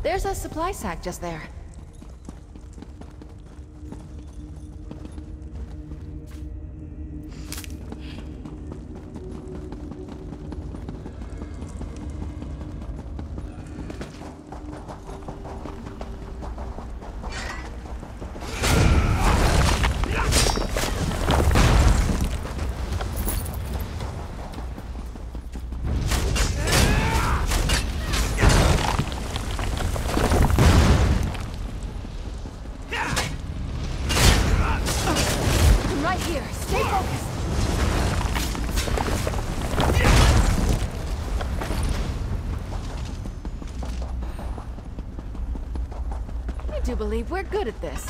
There's a supply sack just there. I do believe we're good at this.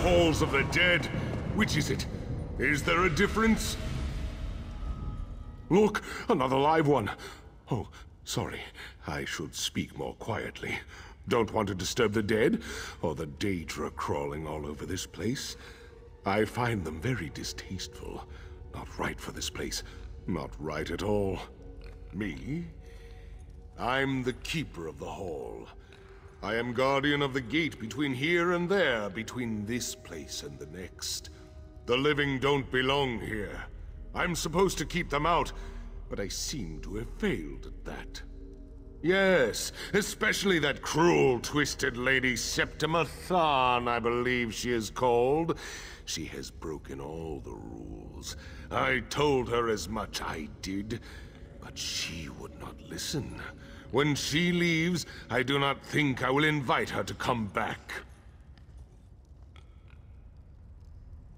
Halls of the dead? Which is it? Is there a difference? Look, another live one. Oh, sorry. I should speak more quietly. Don't want to disturb the dead, or the Daedra crawling all over this place. I find them very distasteful. Not right for this place. Not right at all. Me? I'm the keeper of the hall. I am guardian of the gate between here and there, between this place and the next. The living don't belong here. I'm supposed to keep them out, but I seem to have failed at that. Yes, especially that cruel, twisted lady Septima Tharn, I believe she is called. She has broken all the rules. I told her as much, I did, but she would not listen. When she leaves, I do not think I will invite her to come back.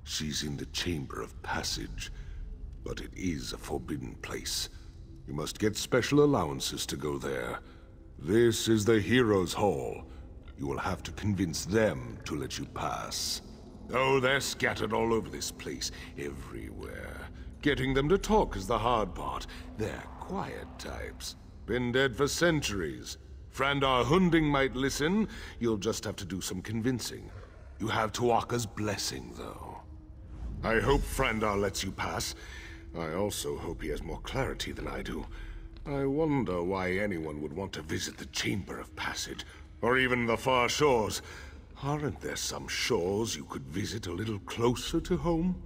She's in the Chamber of Passage, but it is a forbidden place. You must get special allowances to go there. This is the Heroes' Hall. You will have to convince them to let you pass. Oh, they're scattered all over this place, everywhere. Getting them to talk is the hard part. They're quiet types. Been dead for centuries. Frandar Hunding might listen. You'll just have to do some convincing. You have Tuaka's blessing, though. I hope Frandar lets you pass. I also hope he has more clarity than I do. I wonder why anyone would want to visit the Chamber of Passage, or even the far shores. Aren't there some shores you could visit a little closer to home?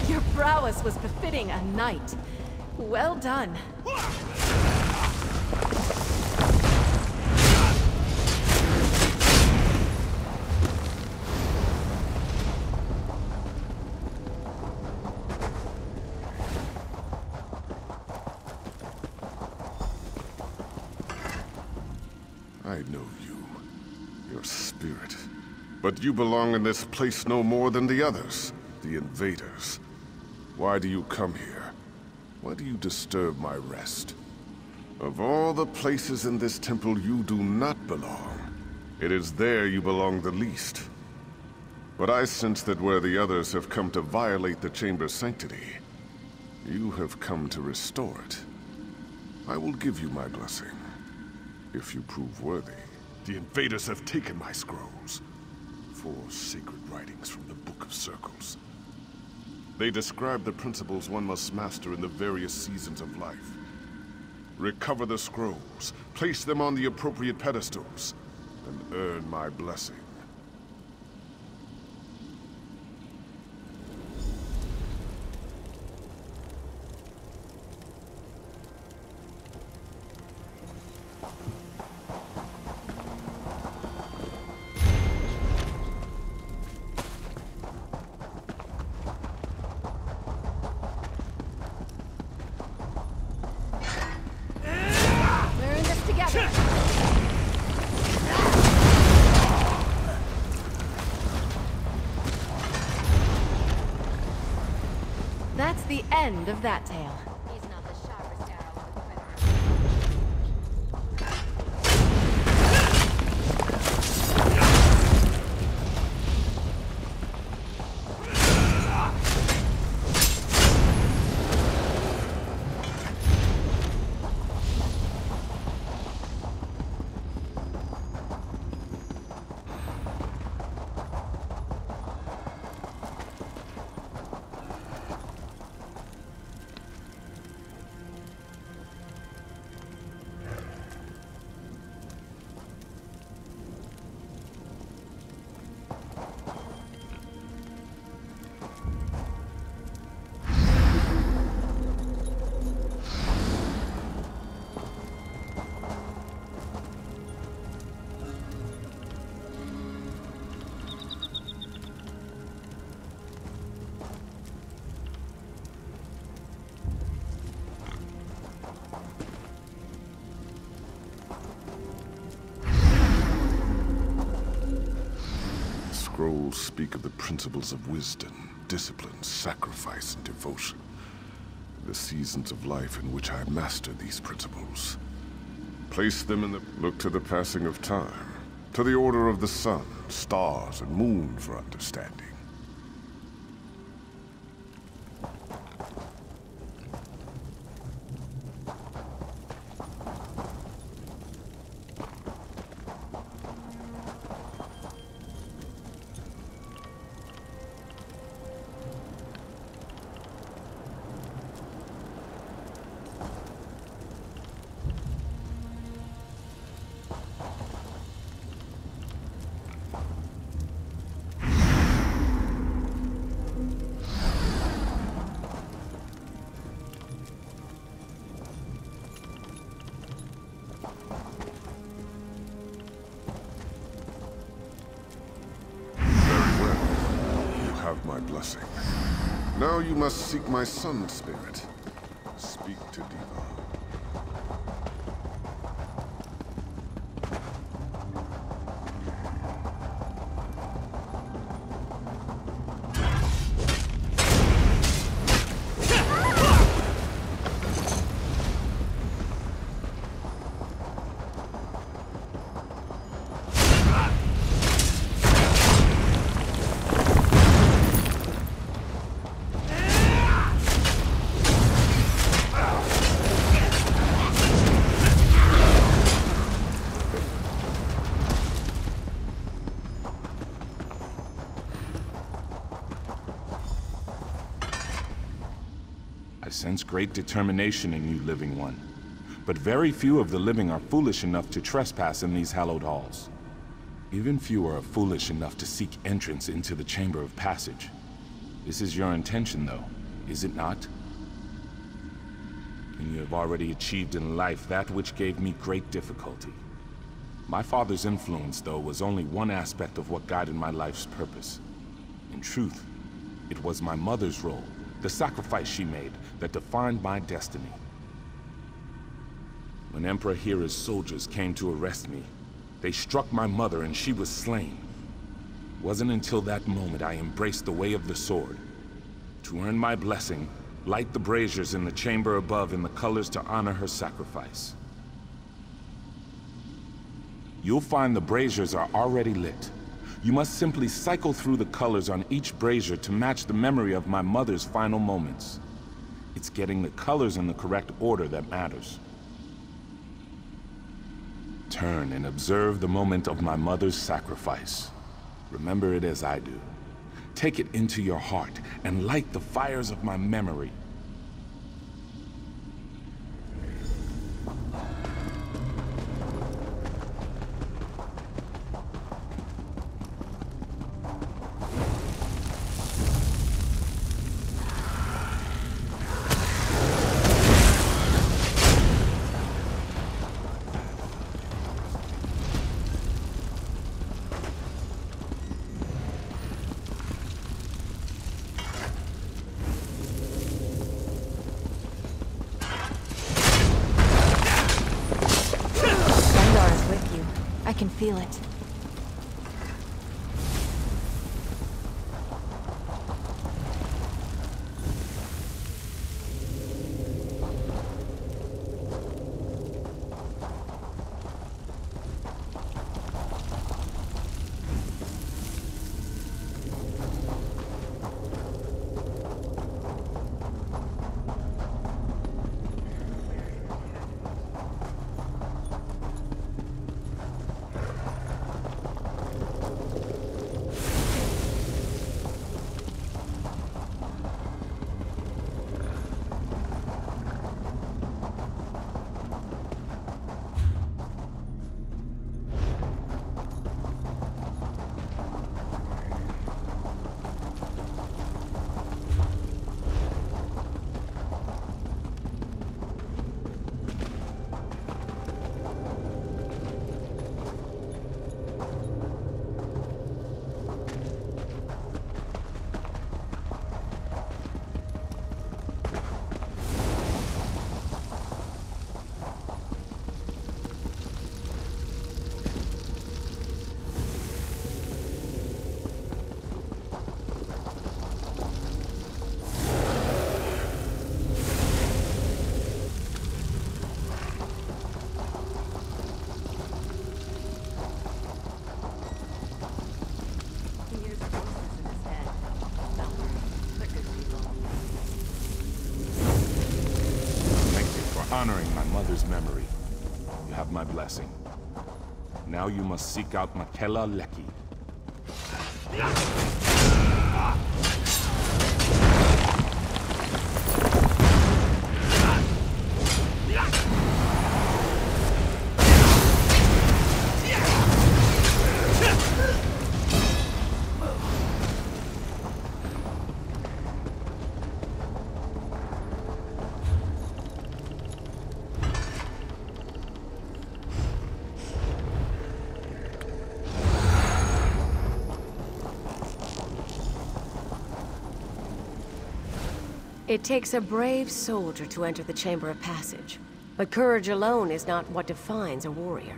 Your prowess was befitting a knight. Well done. I know you, your spirit. But you belong in this place no more than the others, the invaders. Why do you come here? Why do you disturb my rest? Of all the places in this temple you do not belong, it is there you belong the least. But I sense that where the others have come to violate the chamber's sanctity, you have come to restore it. I will give you my blessing. If you prove worthy. The invaders have taken my scrolls. 4 sacred writings from the Book of Circles. They describe the principles one must master in the various seasons of life. Recover the scrolls, place them on the appropriate pedestals, and earn my blessing. that's the end of that tale. He's not the sharpest arrow in the quiver. Scrolls speak of the principles of wisdom, discipline, sacrifice, and devotion. The seasons of life in which I master these principles. Place them in the... Look to the passing of time, to the order of the sun, stars, and moon for understanding. My blessing. Now you must seek my son's spirit. Speak to Diva. I sense great determination in you, Living One. But very few of the living are foolish enough to trespass in these hallowed halls. Even fewer are foolish enough to seek entrance into the Chamber of Passage. This is your intention, though, is it not? And you have already achieved in life that which gave me great difficulty. My father's influence, though, was only one aspect of what guided my life's purpose. In truth, it was my mother's role, the sacrifice she made, that defined my destiny. When Emperor Hera's soldiers came to arrest me, they struck my mother and she was slain. It wasn't until that moment I embraced the way of the sword. To earn my blessing, light the braziers in the chamber above in the colors to honor her sacrifice. You'll find the braziers are already lit. You must simply cycle through the colors on each brazier to match the memory of my mother's final moments. It's getting the colors in the correct order that matters. Turn and observe the moment of my mother's sacrifice. Remember it as I do. Take it into your heart and light the fires of my memory. I can feel it. his memory. You have my blessing. Now you must seek out Makela Leki. It takes a brave soldier to enter the Chamber of Passage, but courage alone is not what defines a warrior.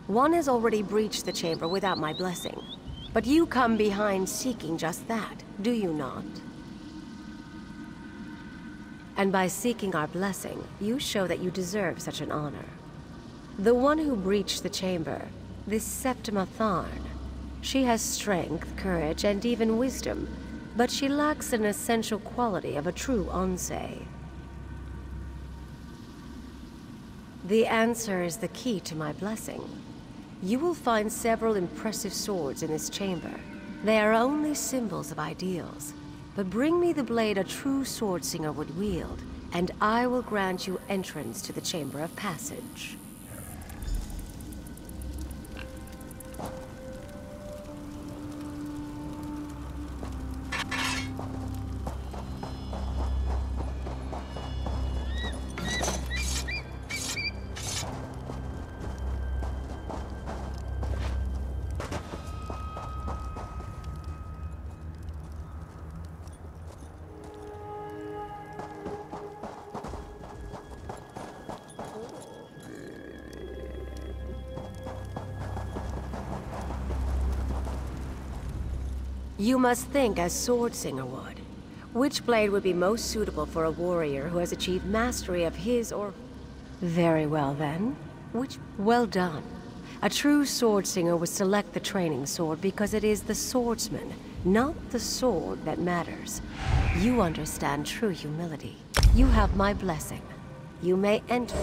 One has already breached the chamber without my blessing, but you come behind seeking just that, do you not? And by seeking our blessing, you show that you deserve such an honor. The one who breached the chamber, this Septima Tharn, she has strength, courage, and even wisdom, but she lacks an essential quality of a true Onsei. The answer is the key to my blessing. You will find several impressive swords in this chamber. They are only symbols of ideals. But bring me the blade a true swordslinger would wield, and I will grant you entrance to the Chamber of Passage. You must think as Swordslinger would. Which blade would be most suitable for a warrior who has achieved mastery of his or... Very well then. Well done. A true Swordslinger would select the training sword because it is the swordsman, not the sword, that matters. You understand true humility. You have my blessing. You may enter.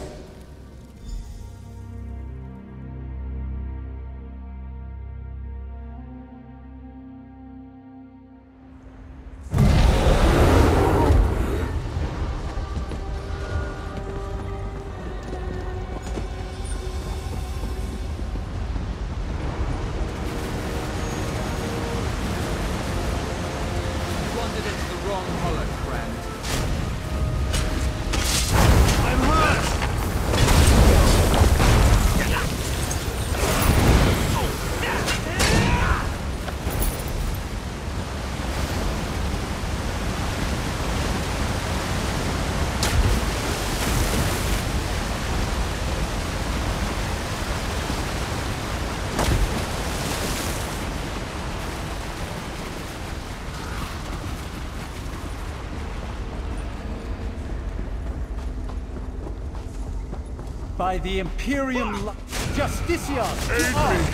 By the Imperium Justiciar to arms!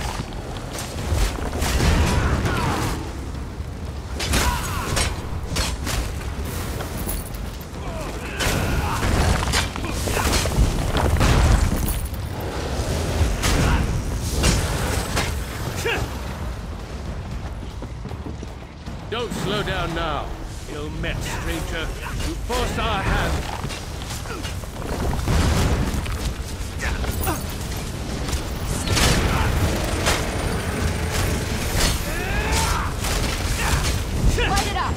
Don't slow down now, ill-met stranger. You force our hand. Light it up!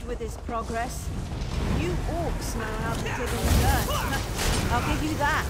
with this progress. You orcs know how to dig in dirt. I'll give you that.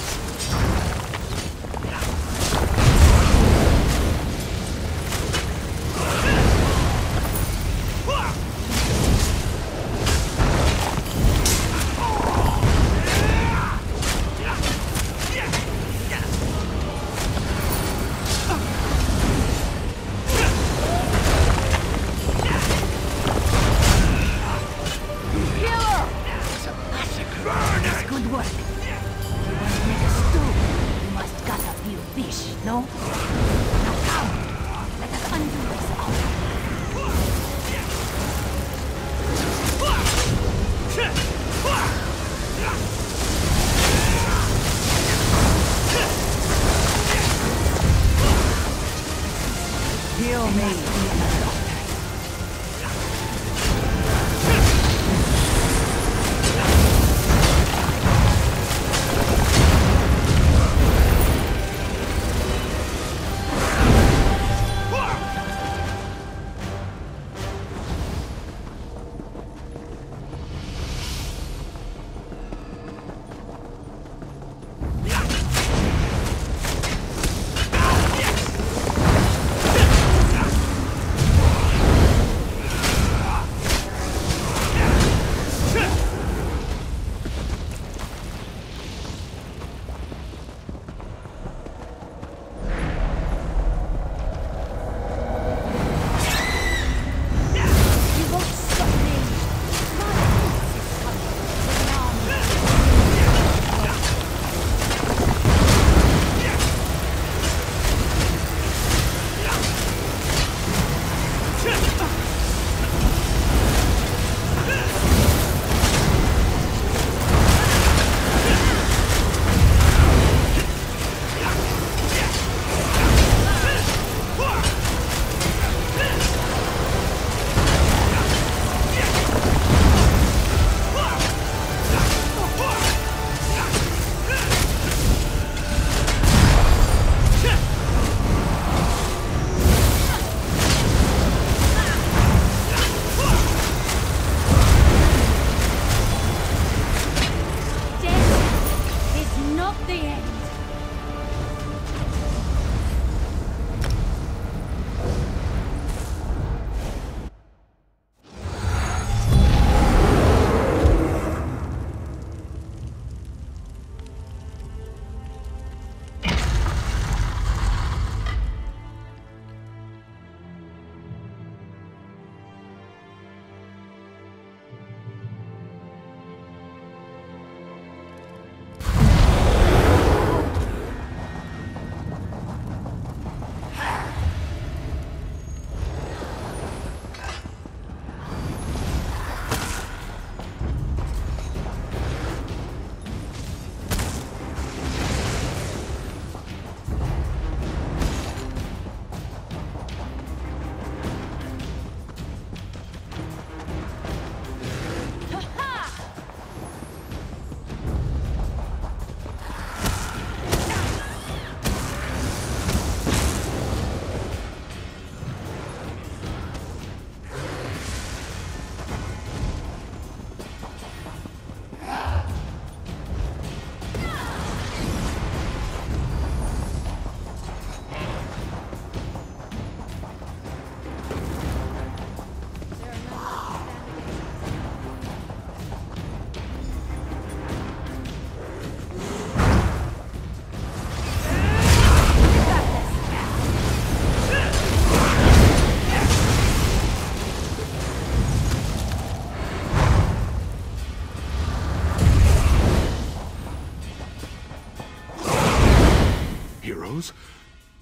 Heroes?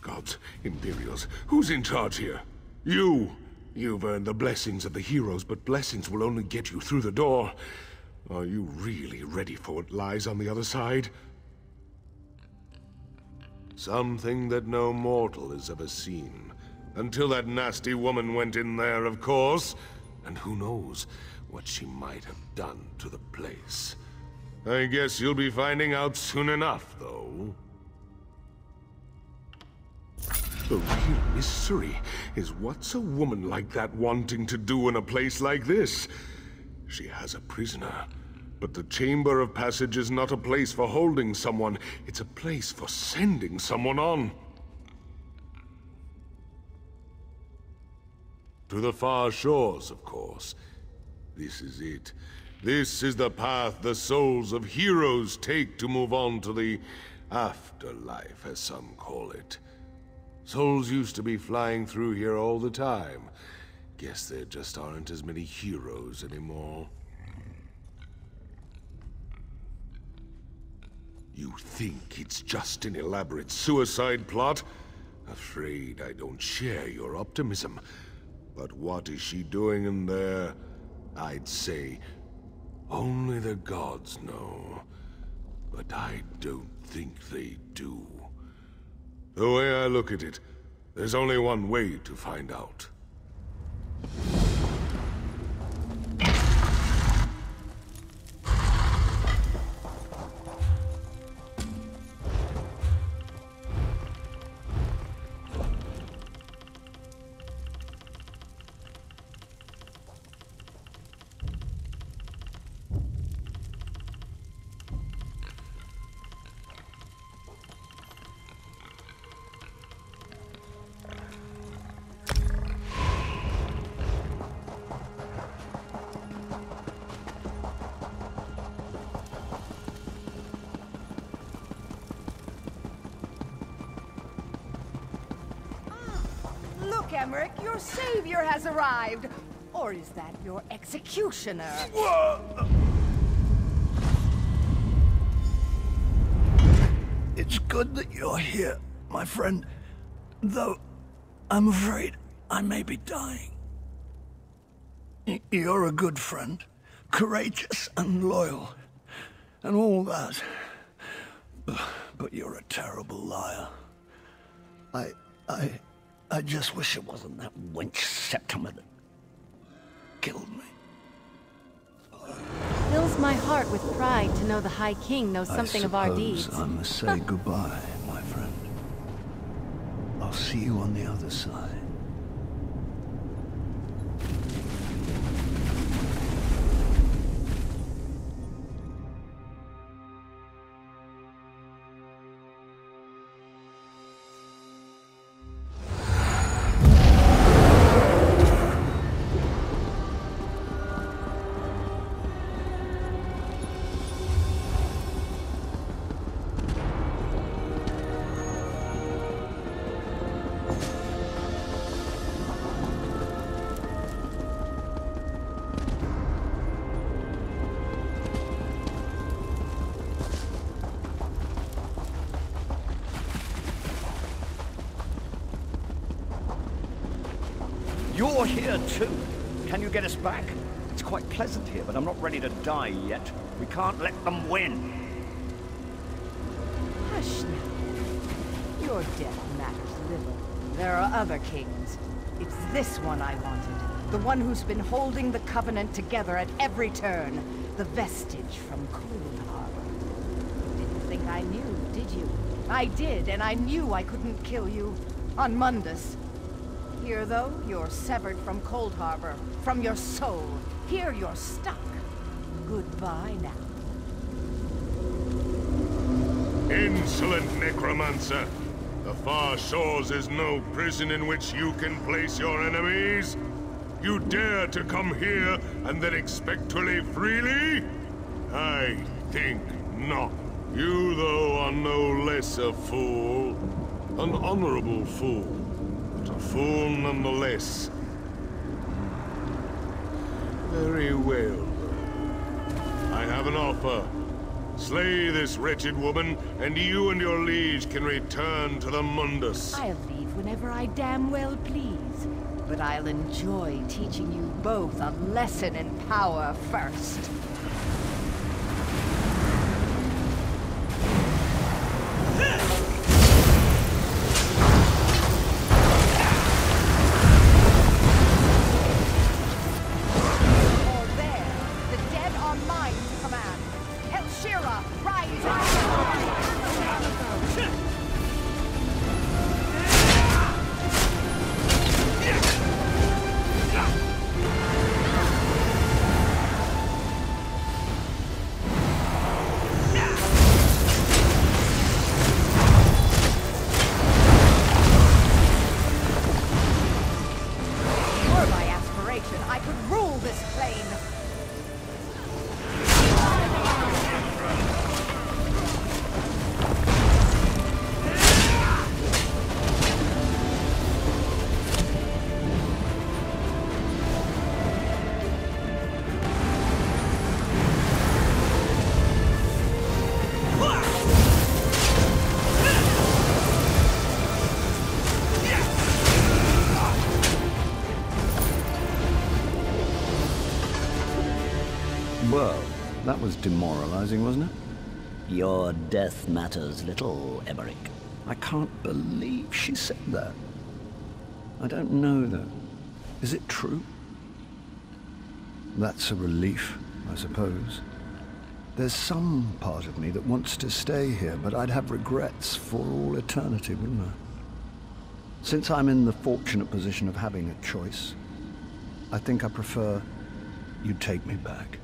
Gods, Imperials, who's in charge here? You! You've earned the blessings of the heroes, but blessings will only get you through the door. Are you really ready for what lies on the other side? Something that no mortal has ever seen. Until that nasty woman went in there, of course. And who knows what she might have done to the place. I guess you'll be finding out soon enough, though. The real mystery is what's a woman like that wanting to do in a place like this? She has a prisoner. But the Chamber of Passage is not a place for holding someone. It's a place for sending someone on. To the far shores, of course. This is it. This is the path the souls of heroes take to move on to the afterlife, as some call it. Souls used to be flying through here all the time. Guess there just aren't as many heroes anymore. You think it's just an elaborate suicide plot? Afraid I don't share your optimism. But what is she doing in there? I'd say only the gods know. But I don't think they do. The way I look at it, there's only one way to find out. Emmerich, your savior has arrived. Or is that your executioner? It's good that you're here, my friend. Though, I'm afraid I may be dying. You're a good friend, courageous and loyal, and all that. But you're a terrible liar. I just wish it wasn't that wench Septimer that killed me. Fills my heart with pride to know the High King knows something of our deeds. I must say goodbye, my friend. I'll see you on the other side. You're here too. Can you get us back? It's quite pleasant here, but I'm not ready to die yet. We can't let them win. Hush now. Your death matters little. There are other kings. It's this one I wanted. The one who's been holding the Covenant together at every turn. The vestige from Cold Harbor. You didn't think I knew, did you? I did, and I knew I couldn't kill you. On Mundus. Here, though, you're severed from Cold Harbor, from your soul. Here you're stuck. Goodbye now. Insolent necromancer! The far shores is no prison in which you can place your enemies. You dare to come here and then expect to live freely? I think not. You, though, are no less a fool. An honorable fool. A fool nonetheless. Very well. I have an offer. Slay this wretched woman, and you and your liege can return to the Mundus. I'll leave whenever I damn well please. But I'll enjoy teaching you both a lesson in power first. Well, that was demoralizing, wasn't it? Your death matters little, Emmerich. I can't believe she said that. I don't know, though. Is it true? That's a relief, I suppose. There's some part of me that wants to stay here, but I'd have regrets for all eternity, wouldn't I? Since I'm in the fortunate position of having a choice, I think I prefer you take me back.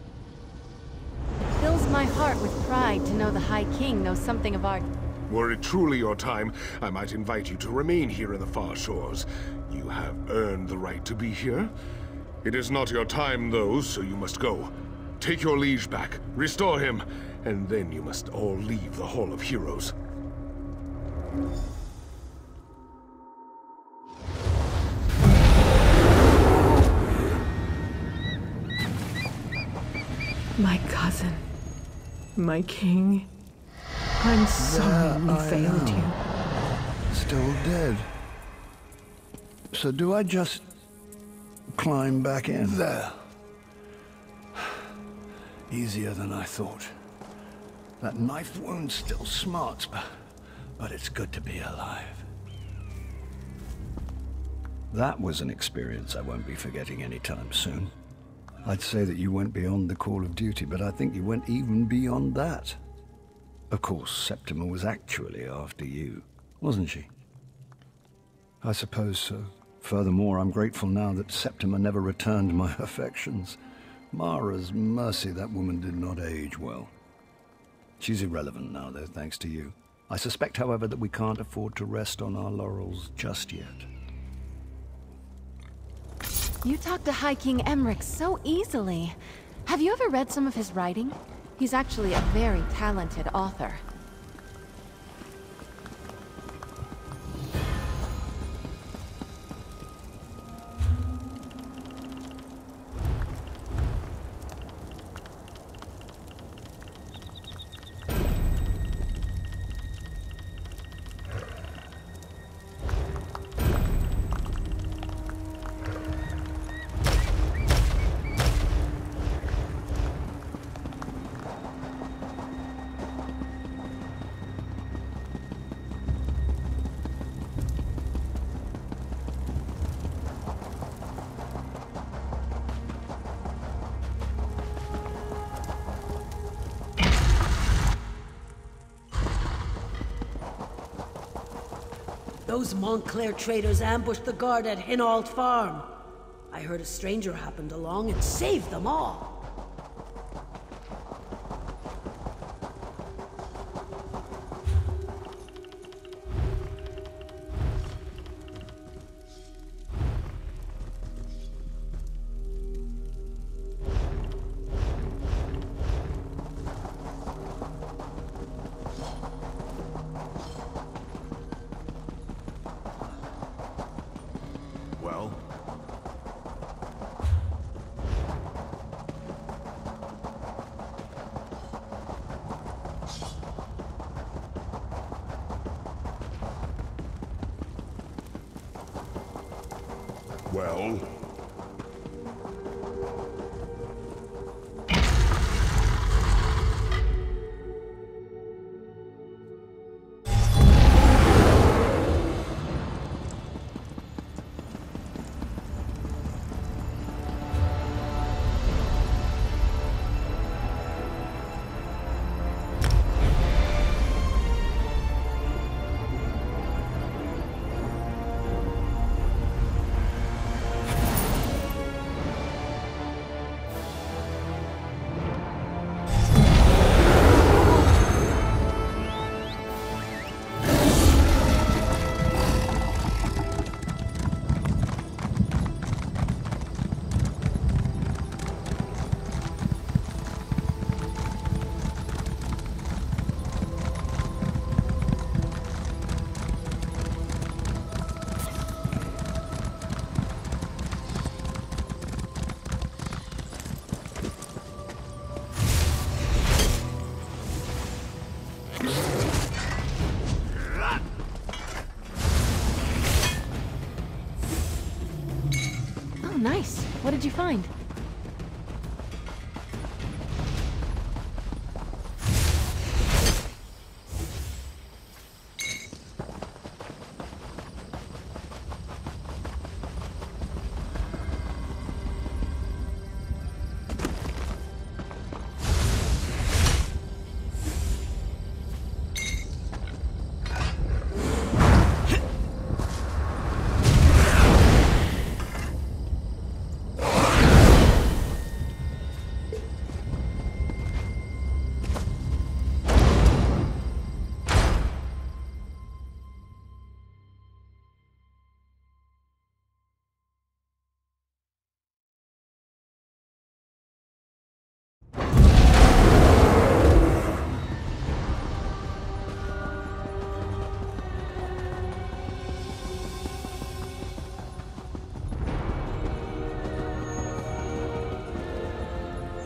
It fills my heart with pride to know the High King knows something of our... Were it truly your time, I might invite you to remain here in the far shores. You have earned the right to be here. It is not your time, though, so you must go. Take your liege back, restore him, and then you must all leave the Hall of Heroes. My cousin. My king. I'm sorry we failed you. Still dead. So do I just climb back in? There. Easier than I thought. That knife wound still smarts, but it's good to be alive. That was an experience I won't be forgetting anytime soon. I'd say that you went beyond the call of duty, but I think you went even beyond that. Of course, Septima was actually after you, wasn't she? I suppose so. Furthermore, I'm grateful now that Septima never returned my affections. Mara's mercy, that woman did not age well. She's irrelevant now, though, thanks to you. I suspect, however, that we can't afford to rest on our laurels just yet. You talk to High King Emmerich so easily. Have you ever read some of his writing? He's actually a very talented author. Those Montclair traders ambushed the guard at Hinault Farm. I heard a stranger happened along and saved them all. Well? Nice. What did you find?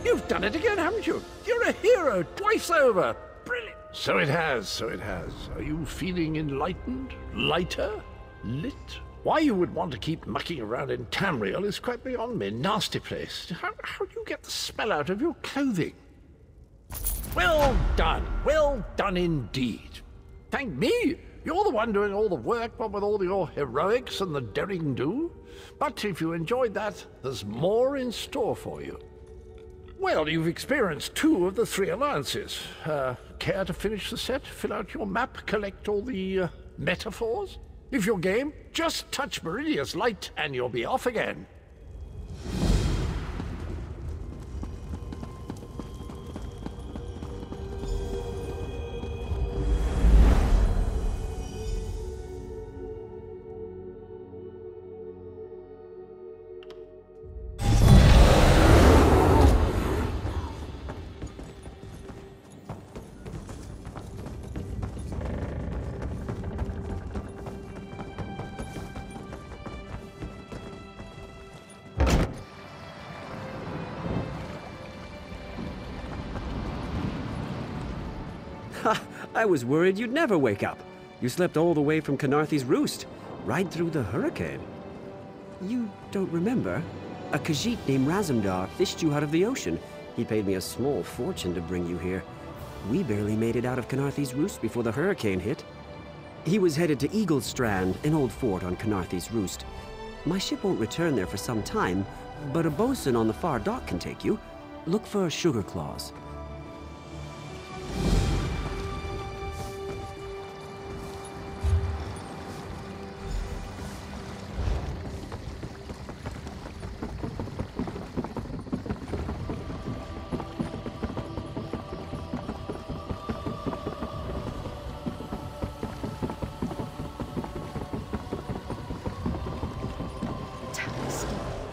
You've done it again, haven't you? You're a hero twice over. Brilliant. So it has, so it has. Are you feeling enlightened? Lighter? Lit? Why you would want to keep mucking around in Tamriel is quite beyond me. Nasty place. How do you get the smell out of your clothing? Well done indeed. Thank me. You're the one doing all the work, what with all your heroics and the daring-do. But if you enjoyed that, there's more in store for you. Well, you've experienced 2 of the 3 alliances. Care to finish the set? Fill out your map, collect all the metaphors? If you're game, just touch Meridia's light and you'll be off again. I was worried you'd never wake up. You slept all the way from Canarthy's Roost, right through the hurricane. You don't remember? A Khajiit named Razumdar fished you out of the ocean. He paid me a small fortune to bring you here. We barely made it out of Canarthy's Roost before the hurricane hit. He was headed to Eagle Strand, an old fort on Canarthy's Roost. My ship won't return there for some time, but a bosun on the far dock can take you. Look for Sugar Claws.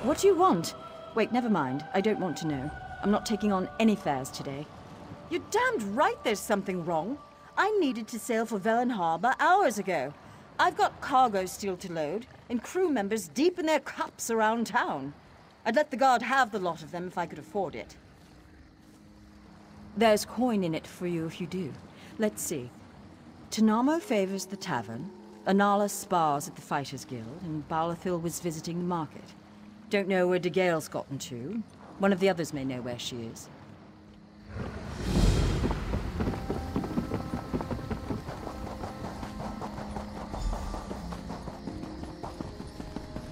What do you want? Wait, never mind. I don't want to know. I'm not taking on any fares today. You're damned right there's something wrong. I needed to sail for Velen Harbor hours ago. I've got cargo still to load, and crew members deep in their cups around town. I'd let the guard have the lot of them if I could afford it. There's coin in it for you if you do. Let's see. Tanamo favors the tavern, Anala spars at the Fighters Guild, and Balathil was visiting the market. Don't know where DeGale's gotten to. One of the others may know where she is.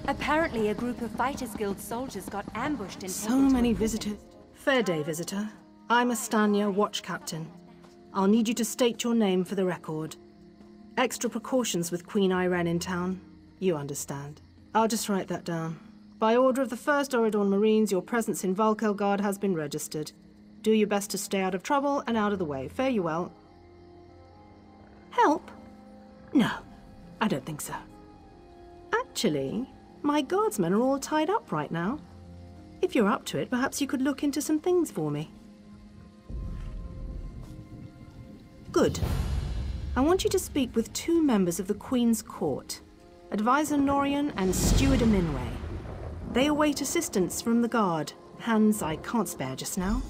Apparently, a group of Fighters Guild soldiers got ambushed in. So many visitors. Fair day, visitor. I'm Astanya, watch captain. I'll need you to state your name for the record. Extra precautions with Queen Irene in town. You understand. I'll just write that down. By order of the 1st Oridorn Marines, your presence in Valkelgard has been registered. Do your best to stay out of trouble and out of the way. Fare you well. Help? No, I don't think so. Actually, my guardsmen are all tied up right now. If you're up to it, perhaps you could look into some things for me. Good. I want you to speak with 2 members of the Queen's Court, Advisor Norian and Steward Aminway. They await assistance from the guard, hands I can't spare just now.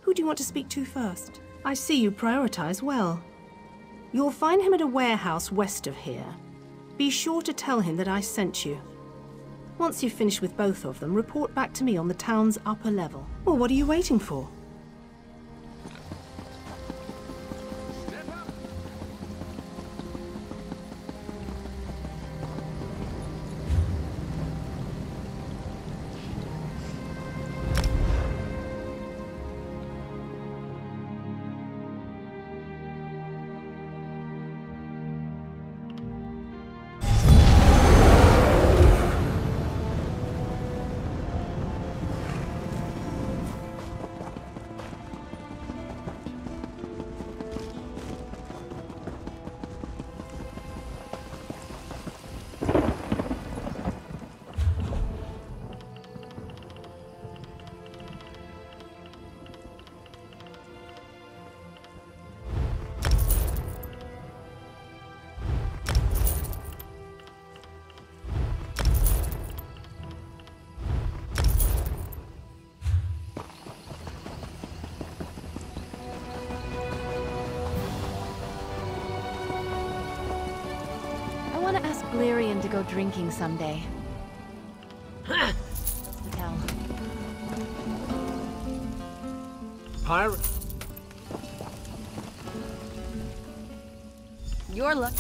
Who do you want to speak to first? I see you prioritize well. You'll find him at a warehouse west of here. Be sure to tell him that I sent you. Once you've finished with both of them, report back to me on the town's upper level. Well, what are you waiting for? want to ask Blirian to go drinking someday. Ha! What's the tell? Pirate. Your luck.